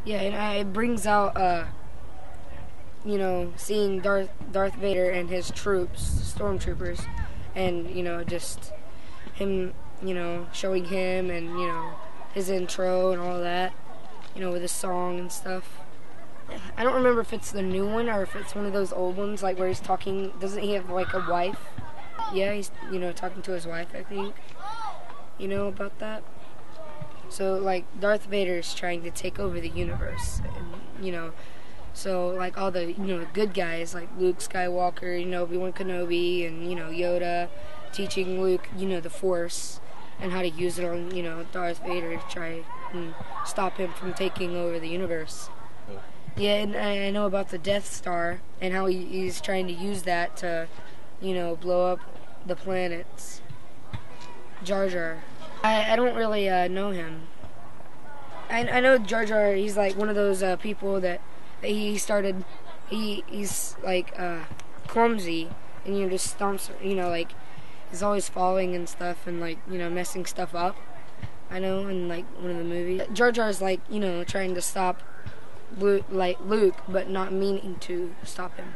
Yeah, and it brings out, you know, seeing Darth Vader and his troops, stormtroopers, and, you know, just him, you know, showing him and, you know, his intro and all that, you know, with his song and stuff. I don't remember if it's the new one or if it's one of those old ones, like where he's talking. Doesn't he have like a wife? Yeah, he's, you know, talking to his wife, I think. You know about that? So like Darth Vader's trying to take over the universe, and, you know, so like all the, you know, good guys like Luke Skywalker, you know, Obi-Wan Kenobi, and, you know, Yoda teaching Luke, you know, the Force and how to use it on, you know, Darth Vader to try and stop him from taking over the universe. Yeah, and I know about the Death Star and how he's trying to use that to, you know, blow up the planets. Jar Jar. I don't really know him. I know Jar Jar, he's like one of those people that he started, he's like clumsy, and, you know, just stomps, you know, like he's always falling and stuff and, like, you know, messing stuff up. I know in like one of the movies. Jar Jar's like, you know, trying to stop Luke, but not meaning to stop him.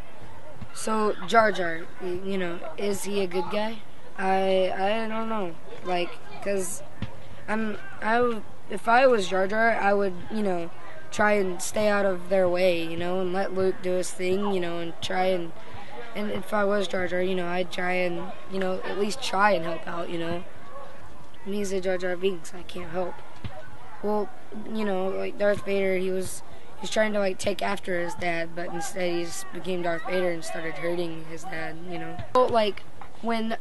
So Jar Jar, you know, is he a good guy? I don't know, like, cause if I was Jar Jar, I would, you know, try and stay out of their way, you know, and let Luke do his thing, you know, and try and if I was Jar Jar, you know, I'd try and, you know, at least try and help out, you know. And he's a Jar Jar Binks, I can't help. Well, you know, like Darth Vader, he's trying to like take after his dad, but instead he just became Darth Vader and started hurting his dad, you know. So, like when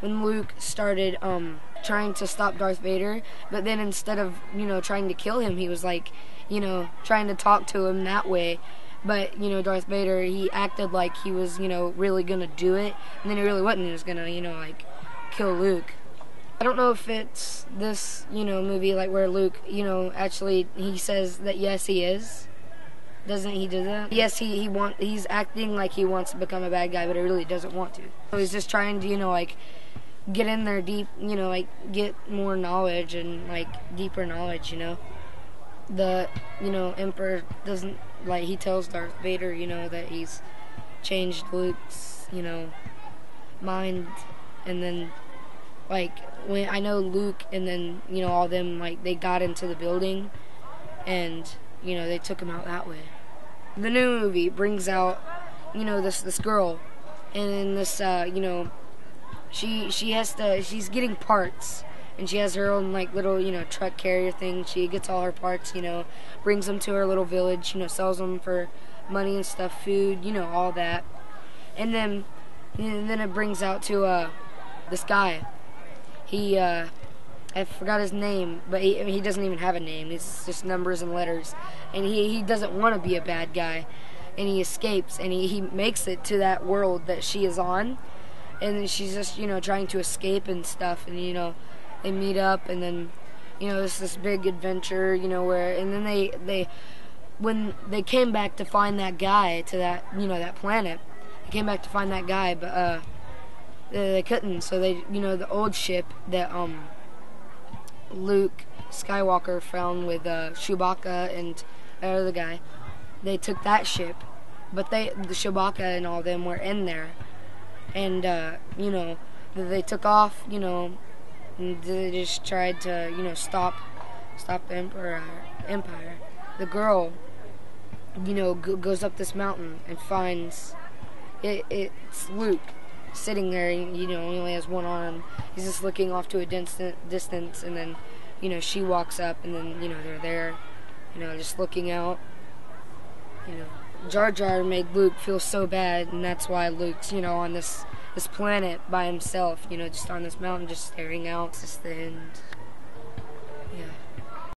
Luke started trying to stop Darth Vader, but then instead of, you know, trying to kill him, he was like, you know, trying to talk to him that way. But, you know, Darth Vader, he acted like he was, you know, really gonna do it, and then he really wasn't. He was gonna, you know, like, kill Luke. I don't know if it's this, you know, movie, like, where Luke, you know, actually, he says that, yes, he is. Doesn't he do that? Yes, he's acting like he wants to become a bad guy, but he really doesn't want to. So he's just trying to, you know, like, get in there deep, you know, like, get more knowledge and, like, deeper knowledge, you know. The, you know, Emperor doesn't, like, he tells Darth Vader, you know, that he's changed Luke's, you know, mind, and then, like, when I know Luke and then, you know, all them, like, they got into the building, and, you know, they took him out that way. The new movie brings out, you know, this girl, and then this, you know, she's getting parts, and she has her own, like, little, you know, truck carrier thing. She gets all her parts, you know, brings them to her little village, you know, sells them for money and stuff, food, you know, all that. And then it brings out to this guy. He I forgot his name, but he doesn't even have a name. It's just numbers and letters. And he doesn't want to be a bad guy, and he escapes, and he makes it to that world that she is on, and she's just, you know, trying to escape and stuff, and, you know, they meet up, and then, you know, there's this big adventure, you know, where, and then they when they came back to find that guy to that, you know, that planet, they came back to find that guy, but they couldn't, so they, you know, the old ship that Luke Skywalker found with Chewbacca and that other guy, they took that ship, but the Chewbacca and all them were in there, and you know, they took off, you know, and they just tried to, you know, stop the Empire. The girl, you know, goes up this mountain and finds it's Luke sitting there. You know, he only has one arm. He's just looking off to a distance, and then, you know, she walks up, and then, you know, they're there, you know, just looking out. You know, Jar Jar made Luke feel so bad, and that's why Luke's, you know, on this planet by himself, you know, just on this mountain, just staring out. It's just the end. Yeah.